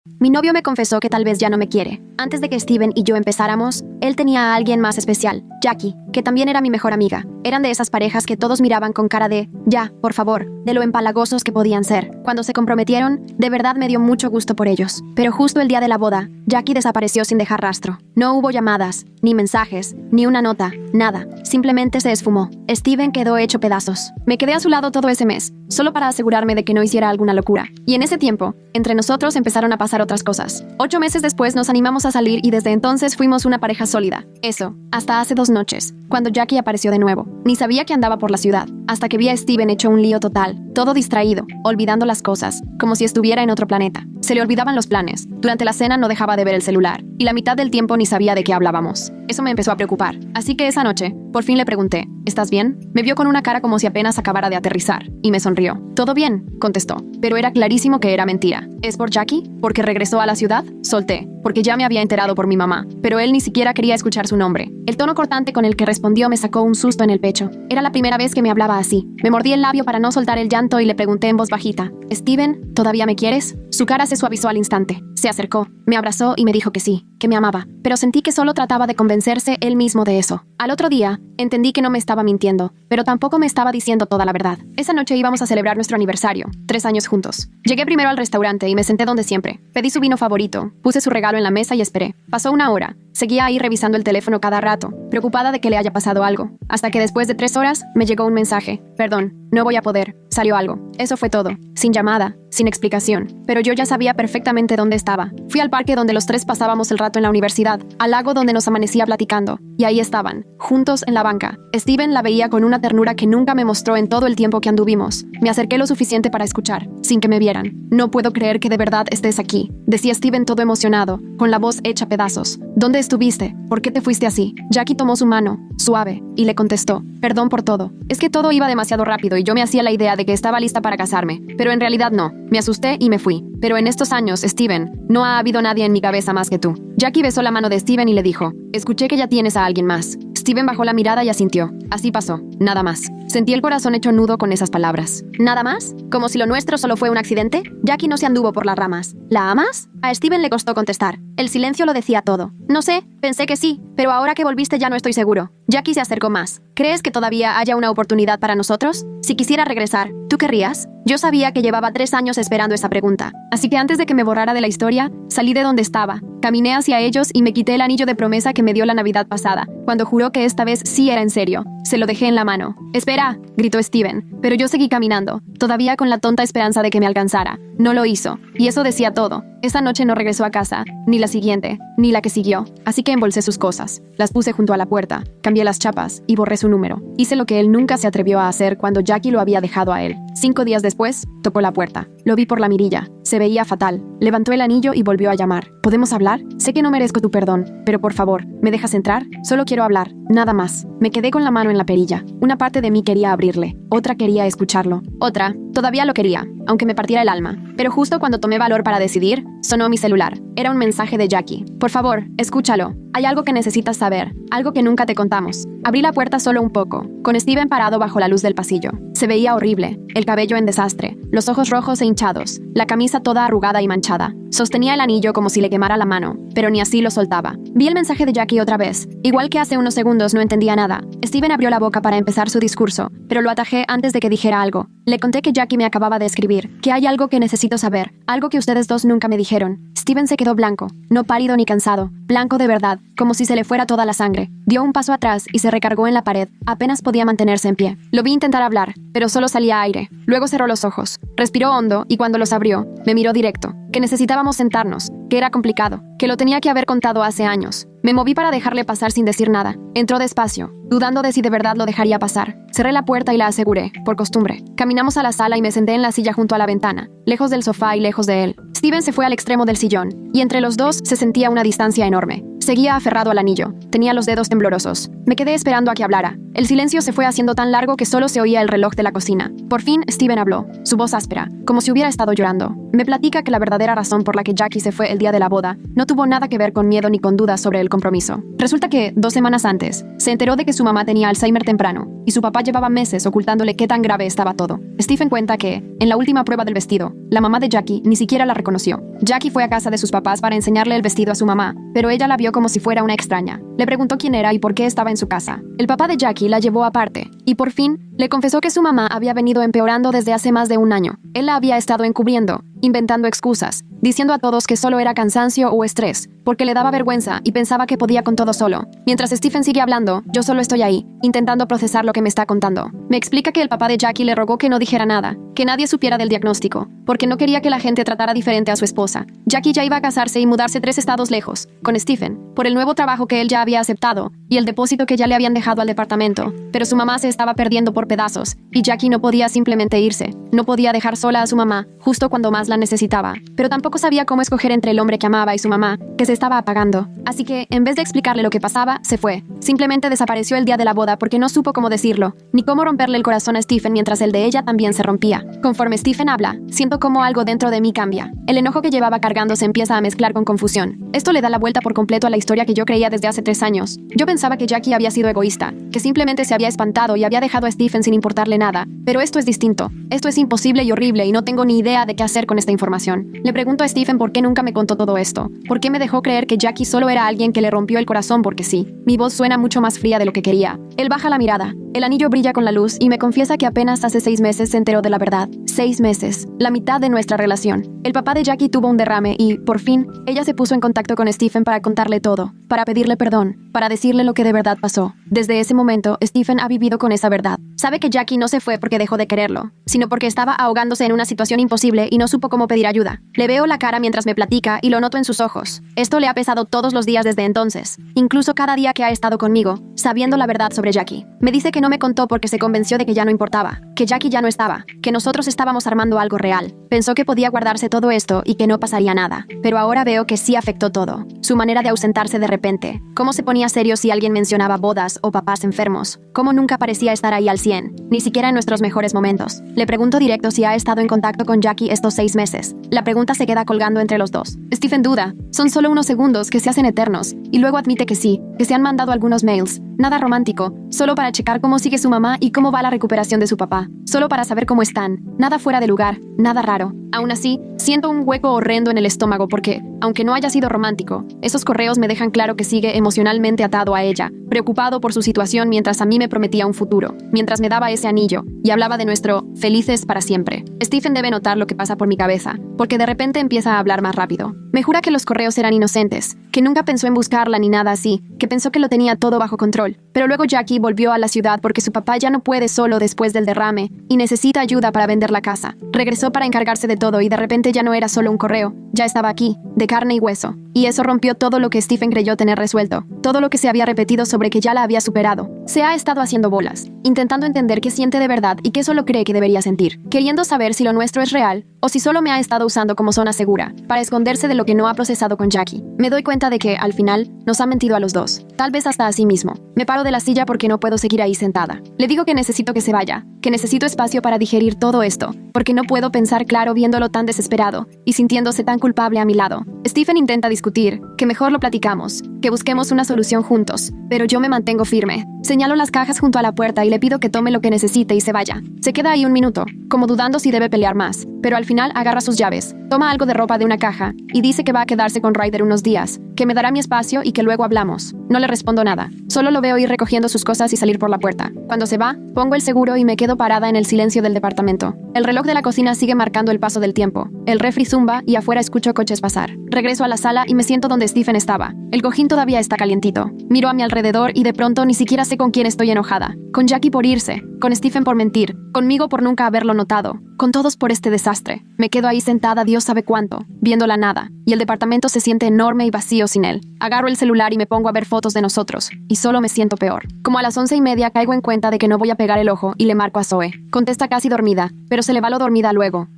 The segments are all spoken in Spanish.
Mi novio me confesó que tal vez ya no me quiere. Antes de que Steven y yo empezáramos, él tenía a alguien más especial, Jackie, que también era mi mejor amiga. Eran de esas parejas que todos miraban con cara de, ya, por favor, de lo empalagosos que podían ser. Cuando se comprometieron, de verdad me dio mucho gusto por ellos. Pero justo el día de la boda, Jackie desapareció sin dejar rastro. No hubo llamadas, ni mensajes, ni una nota, nada. Simplemente se esfumó. Steven quedó hecho pedazos. Me quedé a su lado todo ese mes, solo para asegurarme de que no hiciera alguna locura. Y en ese tiempo, entre nosotros empezaron a pasar otras cosas. 8 meses después nos animamos a salir y desde entonces fuimos una pareja sólida. Eso, hasta hace 2 noches, cuando Jackie apareció de nuevo. Ni sabía que andaba por la ciudad, hasta que vi a Steven hecho un lío total, todo distraído, olvidando las cosas, como si estuviera en otro planeta. Se le olvidaban los planes. Durante la cena no dejaba de ver el celular, y la mitad del tiempo ni sabía de qué hablábamos. Eso me empezó a preocupar. Así que esa noche, por fin le pregunté, ¿estás bien? Me vio con una cara como si apenas acabara de aterrizar, y me sonrió. «Todo bien», contestó, pero era clarísimo que era mentira. ¿Es por Jackie? ¿Porque regresó a la ciudad? Solté, porque ya me había enterado por mi mamá, pero él ni siquiera quería escuchar su nombre. El tono cortante con el que respondió me sacó un susto en el pecho. Era la primera vez que me hablaba así. Me mordí el labio para no soltar el llanto y le pregunté en voz bajita, «Steven, ¿todavía me quieres?» Su cara se suavizó al instante. Se acercó, me abrazó y me dijo que sí, que me amaba, pero sentí que solo trataba de convencerse él mismo de eso. Al otro día, entendí que no me estaba mintiendo, pero tampoco me estaba diciendo toda la verdad. Esa noche íbamos a celebrar nuestro aniversario, 3 años juntos. Llegué primero al restaurante y me senté donde siempre. Pedí su vino favorito, puse su regalo en la mesa y esperé. Pasó 1 hora. Seguía ahí revisando el teléfono cada rato, preocupada de que le haya pasado algo, hasta que después de 3 horas me llegó un mensaje. «Perdón, no voy a poder. Salió algo». Eso fue todo. Sin llamada, sin explicación. Pero yo ya sabía perfectamente dónde estaba. Fui al parque donde los 3 pasábamos el rato en la universidad, al lago donde nos amanecía platicando, y ahí estaban, juntos en la banca. Steven la veía con una ternura que nunca me mostró en todo el tiempo que anduvimos. Me acerqué lo suficiente para escuchar, sin que me vieran. «No puedo creer que de verdad estés aquí», decía Steven todo emocionado, con la voz hecha pedazos. «¿Dónde estuviste? ¿Por qué te fuiste así?» Jackie tomó su mano, suave, y le contestó, «Perdón por todo. Es que todo iba demasiado rápido y yo me hacía la idea de que estaba lista para casarme. Pero en realidad no. Me asusté y me fui. Pero en estos años, Steven, no ha habido nadie en mi cabeza más que tú». Jackie besó la mano de Steven y le dijo, «Escuché que ya tienes a alguien más». Steven bajó la mirada y asintió. Así pasó. Nada más. Sentí el corazón hecho nudo con esas palabras. ¿Nada más? ¿Como si lo nuestro solo fue un accidente? Jackie no se anduvo por las ramas. ¿La amas? A Steven le costó contestar. El silencio lo decía todo. «No sé, pensé que sí, pero ahora que volviste ya no estoy seguro». Jackie se acercó más. «¿Crees que todavía haya una oportunidad para nosotros? Si quisiera regresar, ¿tú querrías?» Yo sabía que llevaba 3 años esperando esa pregunta, así que antes de que me borrara de la historia, salí de donde estaba, caminé hacia ellos y me quité el anillo de promesa que me dio la Navidad pasada, cuando juró que esta vez sí era en serio. Se lo dejé en la mano. «Espera», gritó Steven, pero yo seguí caminando, todavía con la tonta esperanza de que me alcanzara. No lo hizo, y eso decía todo. Esa noche no regresó a casa, ni la siguiente, ni la que siguió, así que embolsé sus cosas. Las puse junto a la puerta, cambié las chapas y borré su número. Hice lo que él nunca se atrevió a hacer cuando Jackie lo había dejado a él. 5 días después, tocó la puerta. Lo vi por la mirilla. Se veía fatal. Levantó el anillo y volvió a llamar. «¿Podemos hablar? Sé que no merezco tu perdón, pero por favor, ¿me dejas entrar? Solo quiero hablar, nada más». Me quedé con la mano en la perilla. Una parte de mí quería abrirle, otra quería escucharlo. Otra, todavía lo quería, aunque me partiera el alma. Pero justo cuando tomé valor para decidir, sonó mi celular. Era un mensaje de Jackie. «Por favor, escúchalo. Hay algo que necesitas saber, algo que nunca te contamos». Abrí la puerta solo un poco, con Steven parado bajo la luz del pasillo. Se veía horrible, el cabello en desastre, los ojos rojos e hinchados, la camisa toda arrugada y manchada. Sostenía el anillo como si le quemara la mano, pero ni así lo soltaba. Vi el mensaje de Jackie otra vez. Igual que hace unos segundos no entendía nada. Steven abrió la boca para empezar su discurso, pero lo atajé antes de que dijera algo. Le conté que Jackie me acababa de escribir, que hay algo que necesito saber, algo que ustedes dos nunca me dijeron. Steven se quedó blanco, no pálido ni cansado, blanco de verdad, como si se le fuera toda la sangre. Dio un paso atrás y se recargó en la pared. Apenas podía mantenerse en pie. Lo vi intentar hablar, pero solo salía aire. Luego cerró los ojos, respiró hondo y cuando los abrió, me miró directo. Que necesitábamos sentarnos, que era complicado, que lo tenía que haber contado hace años. Me moví para dejarle pasar sin decir nada. Entró despacio, dudando de si de verdad lo dejaría pasar. Cerré la puerta y la aseguré, por costumbre. Caminamos a la sala y me senté en la silla junto a la ventana, lejos del sofá y lejos de él. Steven se fue al extremo del sillón, y entre los dos se sentía una distancia enorme. Seguía aferrado al anillo. Tenía los dedos temblorosos. Me quedé esperando a que hablara. El silencio se fue haciendo tan largo que solo se oía el reloj de la cocina. Por fin, Steven habló, su voz áspera, como si hubiera estado llorando. Me platica que la verdadera razón por la que Jackie se fue el día de la boda no tuvo nada que ver con miedo ni con dudas sobre el compromiso. Resulta que, 2 semanas antes, se enteró de que su mamá tenía Alzheimer temprano y su papá llevaba meses ocultándole qué tan grave estaba todo. Stephen cuenta que, en la última prueba del vestido, la mamá de Jackie ni siquiera la reconoció. Jackie fue a casa de sus papás para enseñarle el vestido a su mamá, pero ella la vio como si fuera una extraña. Le preguntó quién era y por qué estaba en su casa. El papá de Jackie la llevó aparte y, por fin, le confesó que su mamá había venido empeorando desde hace más de un año. Él la había estado encubriendo, inventando excusas, diciendo a todos que solo era cansancio o estrés, porque le daba vergüenza y pensaba que podía con todo solo. Mientras Stephen sigue hablando, yo solo estoy ahí, intentando procesar lo que me está contando. Me explica que el papá de Jackie le rogó que no dijera nada, que nadie supiera del diagnóstico, porque no quería que la gente tratara diferente a su esposa. Jackie ya iba a casarse y mudarse 3 estados lejos, con Stephen, por el nuevo trabajo que él ya había aceptado y el depósito que ya le habían dejado al departamento. Pero su mamá se estaba perdiendo por pedazos y Jackie no podía simplemente irse. No podía dejar sola a su mamá justo cuando más la necesitaba, pero tampoco sabía cómo escoger entre el hombre que amaba y su mamá, que se estaba apagando. Así que, en vez de explicarle lo que pasaba, se fue. Simplemente desapareció el día de la boda porque no supo cómo decirlo, ni cómo romperle el corazón a Stephen mientras el de ella también se rompía. Conforme Stephen habla, siento como algo dentro de mí cambia. El enojo que llevaba cargando se empieza a mezclar con confusión. Esto le da la vuelta por completo a la historia que yo creía desde hace 3 años. Yo pensaba que Jackie había sido egoísta, que simplemente se había espantado y había dejado a Stephen sin importarle nada. Pero esto es distinto. Esto es imposible y horrible y no tengo ni idea de qué hacer con esta información. Le pregunto a Stephen por qué nunca me contó todo esto. ¿Por qué me dejó creer que Jackie solo era alguien que le rompió el corazón porque sí? Mi voz suena mucho más fría de lo que quería. Él baja la mirada. El anillo brilla con la luz y me confiesa que apenas hace 6 meses se enteró de la verdad. 6 meses. La mitad de nuestra relación. El papá de Jackie tuvo un derrame y, por fin, ella se puso en contacto con Stephen para contarle todo, para pedirle perdón, para decirle lo que de verdad pasó. Desde ese momento, Stephen ha vivido con esa verdad. Sabe que Jackie no se fue porque dejó de quererlo, sino porque estaba ahogándose en una situación imposible y no supo cómo pedir ayuda. Le veo la cara mientras me platica y lo noto en sus ojos. Esto le ha pesado todos los días desde entonces, incluso cada día que ha estado conmigo, sabiendo la verdad sobre Jackie. Me dice que no me contó porque se convenció de que ya no importaba, que Jackie ya no estaba, que nosotros estábamos armando algo real. Pensó que podía guardarse todo esto y que no pasaría nada, pero ahora veo que sí afectó todo. Su manera de ausentarse de repente, cómo se ponía serio si alguien mencionaba bodas o papás enfermos, cómo nunca parecía estar ahí al 100, ni siquiera en nuestros mejores momentos. Le pregunto directo si ha estado en contacto con Jackie estos 6 meses. La pregunta se queda colgando entre los dos. Stephen duda. Son solo unos segundos que se hacen eternos, y luego admite que sí, que se han mandado algunos mails. Nada romántico, solo para checar cómo sigue su mamá y cómo va la recuperación de su papá. Solo para saber cómo están. Nada fuera de lugar, nada raro. Aún así, siento un hueco horrendo en el estómago porque, aunque no haya sido romántico, esos correos me dejan claro que sigue emocionalmente atado a ella, preocupado por su situación mientras a mí me prometía un futuro, mientras me daba ese anillo y hablaba de nuestro felices para siempre. Stephen debe notar lo que pasa por mi cabeza, porque de repente empieza a hablar más rápido. Me jura que los correos eran inocentes, que nunca pensó en buscarla ni nada así, que pensó que lo tenía todo bajo control. Pero luego Jackie volvió a la ciudad porque su papá ya no puede solo después del derrame y necesita ayuda para vender la casa. Regresó para encargarse de todo y de repente ya no era solo un correo, ya estaba aquí, de carne y hueso. Y eso rompió todo lo que Stephen creyó tener resuelto, todo lo que se había repetido sobre que ya la había superado. Se ha estado haciendo bolas, intentando entender qué siente de verdad y qué solo cree que debería sentir, queriendo saber si lo nuestro es real o si solo me ha estado usando como zona segura, para esconderse de lo que no ha procesado con Jackie. Me doy cuenta de que, al final, nos ha mentido a los dos, tal vez hasta a sí mismo. Me paro de la silla porque no puedo seguir ahí sentada. Le digo que necesito que se vaya, que necesito espacio para digerir todo esto, porque no puedo pensar claro viéndolo tan desesperado y sintiéndose tan culpable a mi lado. Stephen intenta discutir, que mejor lo platicamos, que busquemos una solución juntos, pero yo me mantengo firme. Señalo las cajas junto a la puerta y le pido que tome lo que necesite y se vaya. Se queda ahí un minuto, como dudando si debe pelear más, pero al final agarra sus llaves, toma algo de ropa de una caja y dice que va a quedarse con Ryder unos días, que me dará mi espacio y que luego hablamos. No le respondo nada, solo lo veo ir recogiendo sus cosas y salir por la puerta. Cuando se va, pongo el seguro y me quedo parada en el silencio del departamento. El reloj de la cocina sigue marcando el paso del tiempo. El refri zumba y afuera escucho coches pasar. Regreso a la sala y me siento donde Stephen estaba. El cojín todavía está calientito. Miro a mi alrededor y de pronto ni siquiera sé con quién estoy enojada. Con Jackie por irse, con Stephen por mentir, conmigo por nunca haberlo notado, con todos por este desastre. Me quedo ahí sentada Dios sabe cuánto, viendo la nada, y el departamento se siente enorme y vacío sin él. Agarro el celular y me pongo a ver fotos de nosotros, y solo me siento peor. Como a las 11:30 caigo en cuenta de que no voy a pegar el ojo y le marco a Zoe. Contesta casi dormida, pero se le va lo dormida luego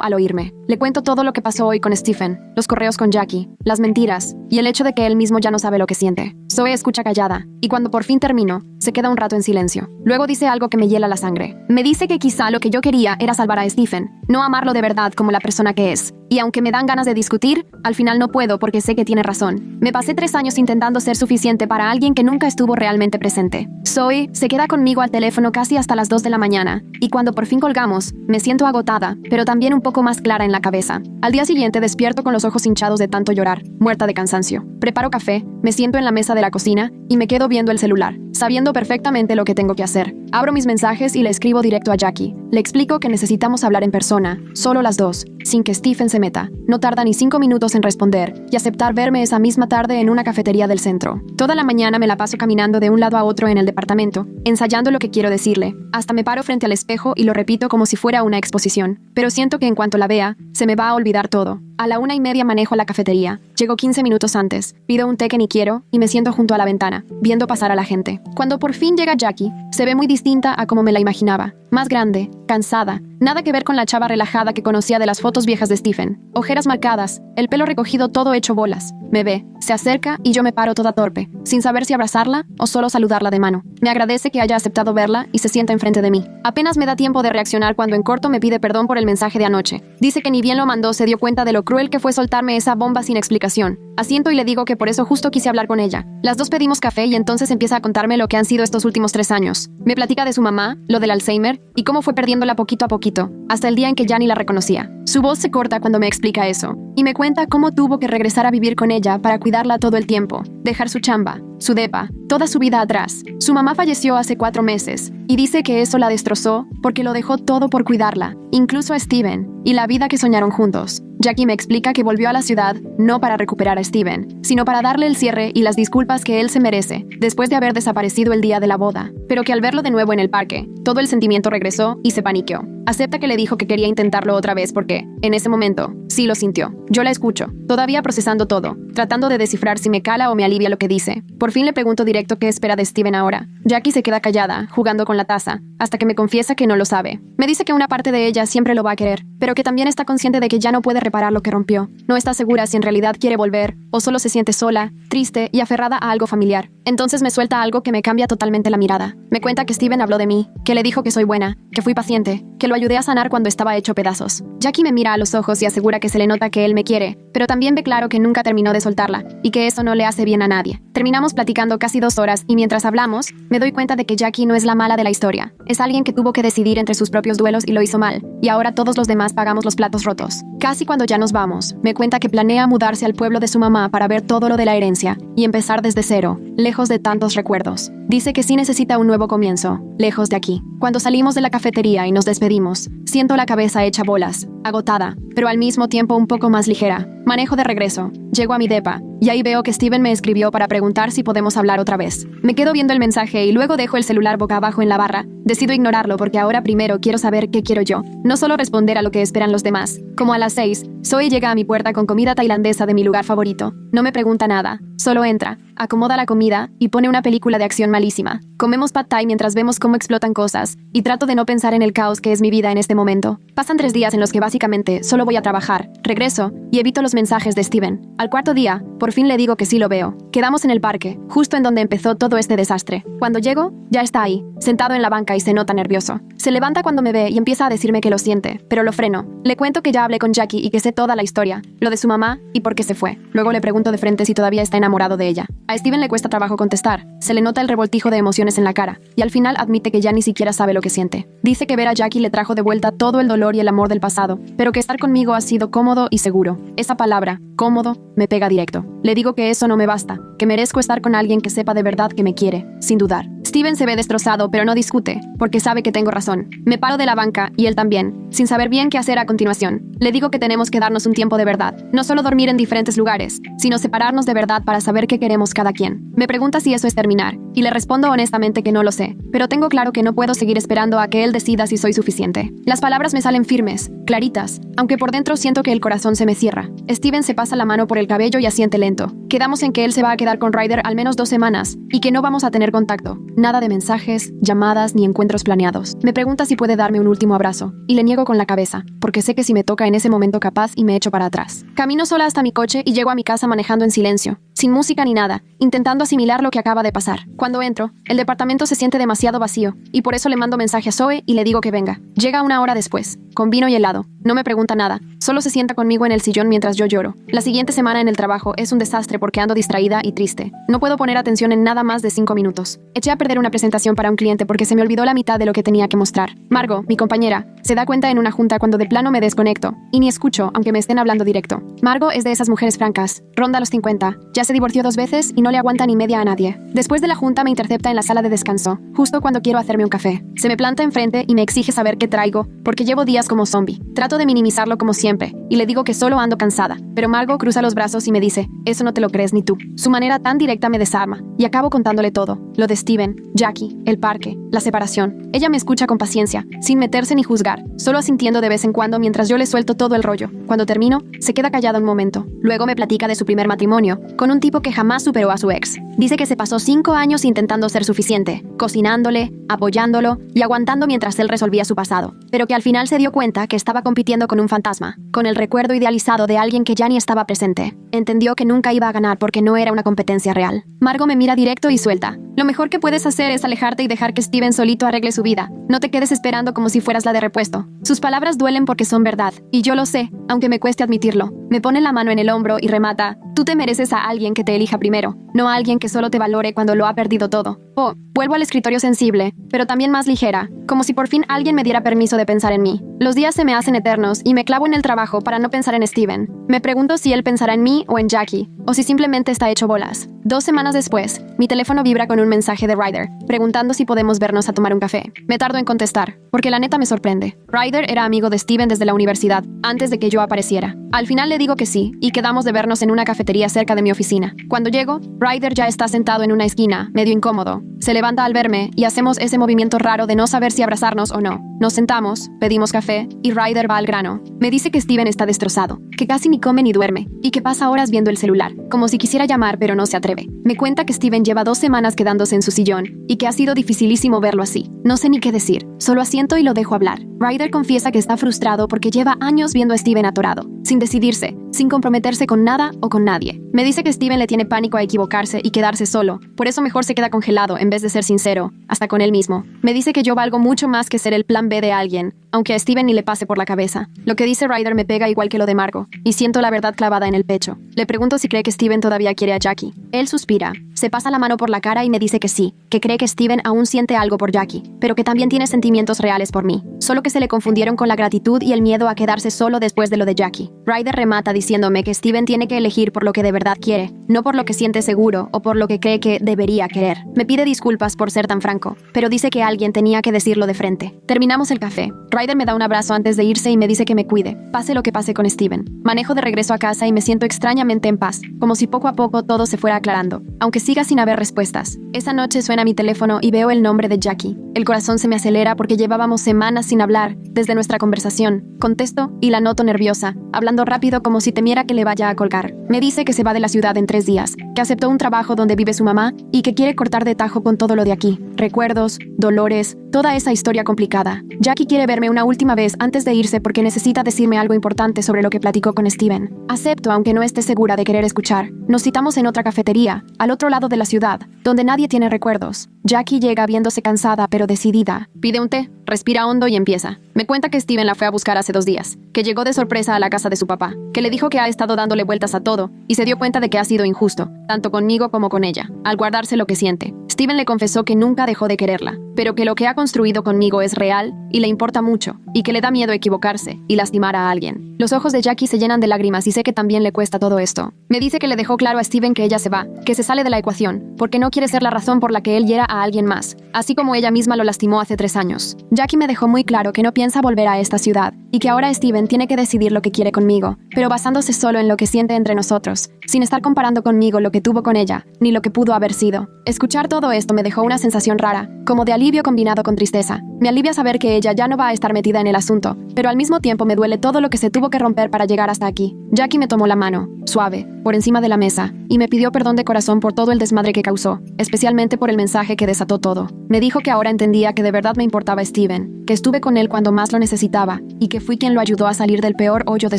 al oírme. Le cuento todo lo que pasó hoy con Stephen, los correos con Jackie, las mentiras, y el hecho de que él mismo ya no sabe lo que siente. Zoe escucha callada, y cuando por fin termino, se queda un rato en silencio. Luego dice algo que me hiela la sangre. Me dice que quizá lo que yo quería era salvar a Stephen, no amarlo de verdad como la persona que es. Y aunque me dan ganas de discutir, al final no puedo porque sé que tiene razón. Me pasé 3 años intentando ser suficiente para alguien que nunca estuvo realmente presente. Zoe se queda conmigo al teléfono casi hasta las 2 de la mañana, y cuando por fin colgamos, me siento agotada, pero también un poco más clara en la cabeza. Al día siguiente despierto con los ojos hinchados de tanto llorar, muerta de cansancio. Preparo café, me siento en la mesa de la cocina y me quedo viendo el celular, sabiendo perfectamente lo que tengo que hacer. Abro mis mensajes y le escribo directo a Jackie. Le explico que necesitamos hablar en persona, solo las dos, sin que Stephen se meta. No tarda ni 5 minutos en responder y aceptar verme esa misma tarde en una cafetería del centro. Toda la mañana me la paso caminando de un lado a otro en el departamento, ensayando lo que quiero decirle. Hasta me paro frente al espejo y lo repito como si fuera una exposición. Pero siento que en cuanto la vea, se me va a olvidar todo. A la 1:30 manejo a la cafetería. Llego 15 minutos antes, pido un té que ni quiero y me siento junto a la ventana, viendo pasar a la gente. Cuando por fin llega Jackie, se ve muy distinta a como me la imaginaba. Más grande, cansada, nada que ver con la chava relajada que conocía de las fotos viejas de Stephen. Ojeras marcadas, el pelo recogido todo hecho bolas. Me ve, se acerca y yo me paro toda torpe, sin saber si abrazarla o solo saludarla de mano. Me agradece que haya aceptado verla y se sienta enfrente de mí. Apenas me da tiempo de reaccionar cuando en corto me pide perdón por el mensaje de anoche. Dice que ni bien lo mandó se dio cuenta de lo cruel que fue soltarme esa bomba sin explicación. Asiento y le digo que por eso justo quise hablar con ella. Las dos pedimos café y entonces empieza a contarme lo que han sido estos últimos 3 años. Me platica de su mamá, lo del Alzheimer y cómo fue perdiéndola poquito a poquito, hasta el día en que ya ni la reconocía. Su voz se corta cuando me explica eso, y me cuenta cómo tuvo que regresar a vivir con ella para cuidarla todo el tiempo, dejar su chamba, su depa, toda su vida atrás. Su mamá falleció hace 4 meses, y dice que eso la destrozó porque lo dejó todo por cuidarla, incluso a Stephen, y la vida que soñaron juntos. Jackie me explica que volvió a la ciudad no para recuperar a Stephen, sino para darle el cierre y las disculpas que él se merece, después de haber desaparecido el día de la boda, pero que al verlo de nuevo en el parque, todo el sentimiento regresó y se paniqueó. Acepta que le dijo que quería intentarlo otra vez porque, en ese momento, sí lo sintió. Yo la escucho, todavía procesando todo, tratando de descifrar si me cala o me alivia lo que dice. Por fin le pregunto directo qué espera de Stephen ahora. Jackie se queda callada, jugando con la taza, hasta que me confiesa que no lo sabe. Me dice que una parte de ella siempre lo va a querer, pero que también está consciente de que ya no puede reparar lo que rompió. No está segura si en realidad quiere volver, o solo se siente sola, triste y aferrada a algo familiar. Entonces me suelta algo que me cambia totalmente la mirada. Me cuenta que Stephen habló de mí, que le dijo que soy buena, que fui paciente, que lo ayudé a sanar cuando estaba hecho pedazos. Jackie me mira a los ojos y asegura que se le nota que él me quiere, pero también ve claro que nunca terminó de soltarla, y que eso no le hace bien a nadie. Terminamos platicando casi 2 horas y mientras hablamos, me doy cuenta de que Jackie no es la mala de la historia. Es alguien que tuvo que decidir entre sus propios duelos y lo hizo mal, y ahora todos los demás pagamos los platos rotos. Casi cuando ya nos vamos, me cuenta que planea mudarse al pueblo de su mamá para ver todo lo de la herencia, y empezar desde cero, lejos de tantos recuerdos. Dice que sí necesita un nuevo comienzo, lejos de aquí. Cuando salimos de la cafetería y nos despedimos, siento la cabeza hecha bolas, agotada, pero al mismo tiempo un poco más ligera. Manejo de regreso, llego a mi depa, y ahí veo que Stephen me escribió para preguntar si podemos hablar otra vez. Me quedo viendo el mensaje y luego dejo el celular boca abajo en la barra. Decido ignorarlo porque ahora primero quiero saber qué quiero yo, no solo responder a lo que esperan los demás. Como a las 6, Zoe llega a mi puerta con comida tailandesa de mi lugar favorito. No me pregunta nada, solo entra, acomoda la comida y pone una película de acción malísima. Comemos pad thai mientras vemos cómo explotan cosas, y trato de no pensar en el caos que es mi vida en este momento. Pasan 3 días en los que básicamente solo voy a trabajar, regreso y evito los mensajes de Stephen. Al 4.º día, por fin le digo que sí lo veo. Quedamos en el parque, justo en donde empezó todo este desastre. Cuando llego, ya está ahí, sentado en la banca y se nota nervioso. Se levanta cuando me ve y empieza a decirme que lo siente, pero lo freno. Le cuento que ya hablé con Jackie y que sé toda la historia, lo de su mamá y por qué se fue. Luego le pregunto de frente si todavía está enamorado de ella. A Stephen le cuesta trabajo contestar, se le nota el revoltijo de emociones en la cara, y al final admite que ya ni siquiera sabe lo que siente. Dice que ver a Jackie le trajo de vuelta todo el dolor y el amor del pasado, pero que estar conmigo ha sido cómodo y seguro. Esa palabra, cómodo, me pega directo. Le digo que eso no me basta, que merezco estar con alguien que sepa de verdad que me quiere, sin dudar. Stephen se ve destrozado, pero no discute, porque sabe que tengo razón. Me paro de la banca, y él también, sin saber bien qué hacer a continuación. Le digo que tenemos que darnos un tiempo de verdad, no solo dormir en diferentes lugares, sino separarnos de verdad para saber qué queremos cada quien. Me pregunta si eso es terminar, y le respondo honestamente que no lo sé, pero tengo claro que no puedo seguir esperando a que él decida si soy suficiente. Las palabras me salen firmes, claritas, aunque por dentro siento que el corazón se me cierra. Steven se pasa la mano por el cabello y asiente lento. Quedamos en que él se va a quedar con Ryder al menos 2 semanas, y que no vamos a tener contacto. Nada de mensajes, llamadas ni encuentros planeados. Me pregunta si puede darme un último abrazo, y le niego con la cabeza, porque sé que si me toca en ese momento capaz y me echo para atrás. Camino sola hasta mi coche y llego a mi casa manejando en silencio, sin música ni nada, intentando asimilar lo que acaba de pasar. Cuando entro, el departamento se siente demasiado vacío, y por eso le mando mensaje a Zoe y le digo que venga. Llega 1 hora después, con vino y helado. No me pregunta nada, solo se sienta conmigo en el sillón mientras yo lloro. La siguiente semana en el trabajo es un desastre porque ando distraída y triste. No puedo poner atención en nada más de 5 minutos. Eché a perder una presentación para un cliente porque se me olvidó la mitad de lo que tenía que mostrar. Margo, mi compañera, se da cuenta en una junta cuando de plano me desconecto, y ni escucho, aunque me estén hablando directo. Margo es de esas mujeres francas, ronda los 50, ya se divorció 2 veces y no le aguanta ni media a nadie. Después de la junta me intercepta en la sala de descanso, justo cuando quiero hacerme un café. Se me planta enfrente y me exige saber qué traigo, porque llevo días como zombie. Trato de minimizarlo como siempre, y le digo que solo ando cansada, pero Margo cruza los brazos y me dice, eso no te lo crees ni tú. Su manera tan directa me desarma, y acabo contándole todo, lo de Steven, Jackie, el parque, la separación. Ella me escucha con paciencia, sin meterse ni juzgar, solo asintiendo de vez en cuando mientras yo le suelto todo el rollo. Cuando termino, se queda callada un momento. Luego me platica de su primer matrimonio, con un tipo que jamás superó a su ex. Dice que se pasó 5 años intentando ser suficiente, cocinándole, apoyándolo y aguantando mientras él resolvía su pasado, pero que al final se dio cuenta que estaba compitiendo con un fantasma, con el recuerdo idealizado de alguien que ya ni estaba presente. Entendió que nunca iba a ganar porque no era una competencia real. Margo me mira directo y suelta. Lo mejor que puedes hacer es alejarte y dejar que Steven solito arregle su vida. No te quedes esperando como si fueras la de repuesto. Sus palabras duelen porque son verdad, y yo lo sé, aunque me cueste admitirlo. Me pone la mano en el hombro y remata, tú te mereces a alguien que te elija primero, no a alguien que solo te valore cuando lo ha perdido todo. Oh, vuelvo al escritorio sensible, pero también más ligera, como si por fin alguien me diera permiso de pensar en mí. Los días se me hacen eternos y me clavo en el trabajo para no pensar en Steven. Me pregunto si él pensará en mí o en Jackie, o si simplemente está hecho bolas. 2 semanas después, mi teléfono vibra con un mensaje de Ryder, preguntando si podemos vernos a tomar un café. Me tardo en contestar, porque la neta me sorprende. Ryder era amigo de Steven desde la universidad, antes de que yo apareciera. Al final le digo que sí, y quedamos de vernos en una cafetería cerca de mi oficina. Cuando llego, Ryder ya está sentado en una esquina, medio incómodo. Se levanta al verme y hacemos ese movimiento raro de no saber si abrazarnos o no. Nos sentamos, pedimos café, y Ryder va al grano. Me dice que Steven está destrozado, que casi ni come ni duerme, y que pasa horas viendo el celular, como si quisiera llamar pero no se atreve. Me cuenta que Steven lleva 2 semanas quedándose en su sillón, y que ha sido dificilísimo verlo así. No sé ni qué decir, solo asiento y lo dejo hablar. Ryder confiesa que está frustrado porque lleva años viendo a Steven atorado, sin decidirse, sin comprometerse con nada o con nadie. Me dice que Steven le tiene pánico a equivocarse y quedarse solo, por eso mejor se queda congelado en vez de ser sincero, hasta con él mismo. Me dice que yo valgo mucho más que ser el plan B de alguien, aunque a Steven ni le pase por la cabeza. Lo que dice Ryder me pega igual que lo de Margo, y siento la verdad clavada en el pecho. Le pregunto si cree que Steven todavía quiere a Jackie. Él suspira, se pasa la mano por la cara y me dice que sí, que cree que Steven aún siente algo por Jackie, pero que también tiene sentimientos reales por mí, solo que se le confundieron con la gratitud y el miedo a quedarse solo después de lo de Jackie. Ryder remata diciéndome que Steven tiene que elegir por lo que de verdad quiere, no por lo que siente seguro o por lo que cree que debería querer. Me pide disculpas por ser tan franco, pero dice que alguien tenía que decirlo de frente. Terminamos el café. Ryder me da un abrazo antes de irse y me dice que me cuide, pase lo que pase con Steven. Manejo de regreso a casa y me siento extrañamente en paz, como si poco a poco todo se fuera aclarando, aunque siga sin haber respuestas. Esa noche suena mi teléfono y veo el nombre de Jackie. El corazón se me acelera porque llevábamos semanas sin hablar desde nuestra conversación. Contesto y la noto nerviosa, hablando rápido como si temiera que le vaya a colgar. Me dice que se va de la ciudad en 3 días, que aceptó un trabajo donde vive su mamá y que quiere cortar de tajo con todo lo de aquí. Recuerdos, dolores, toda esa historia complicada. Jackie quiere verme una última vez antes de irse porque necesita decirme algo importante sobre lo que platicó con Steven. Acepto aunque no esté segura de querer escuchar. Nos citamos en otra cafetería, al otro lado de la ciudad, donde nadie tiene recuerdos. Jackie llega viéndose cansada pero decidida. Pide un té, respira hondo y empieza. Me cuenta que Steven la fue a buscar hace 2 días, que llegó de sorpresa a la casa de su papá, que le dijo que ha estado dándole vueltas a todo y se dio cuenta de que ha sido injusto, tanto conmigo como con ella, al guardarse lo que siente. Steven le confesó que nunca dejó de quererla, pero que lo que ha construido conmigo es real y le importa mucho, y que le da miedo equivocarse y lastimar a alguien. Los ojos de Jackie se llenan de lágrimas y sé que también le cuesta todo esto. Me dice que le dejó claro a Steven que ella se va, que se sale de la ecuación, porque no quiere ser la razón por la que él hiera a alguien más, así como ella misma lo lastimó hace 3 años. Jackie me dejó muy claro que no piensa volver a esta ciudad, y que ahora Steven tiene que decidir lo que quiere conmigo, pero basándose solo en lo que siente entre nosotros, sin estar comparando conmigo lo que tuvo con ella, ni lo que pudo haber sido. Escuchar todo esto me dejó una sensación rara, como de alivio combinado con tristeza. Me alivia saber que ella ya no va a estar metida en el asunto, pero al mismo tiempo me duele todo lo que se tuvo que romper para llegar hasta aquí. Jackie me tomó la mano, suave, por encima de la mesa, y me pidió perdón de corazón por todo el desmadre que causó, especialmente por el mensaje que desató todo. Me dijo que ahora entendía que de verdad me importaba Steven, que estuve con él cuando más lo necesitaba, y que fui quien lo ayudó a salir del peor hoyo de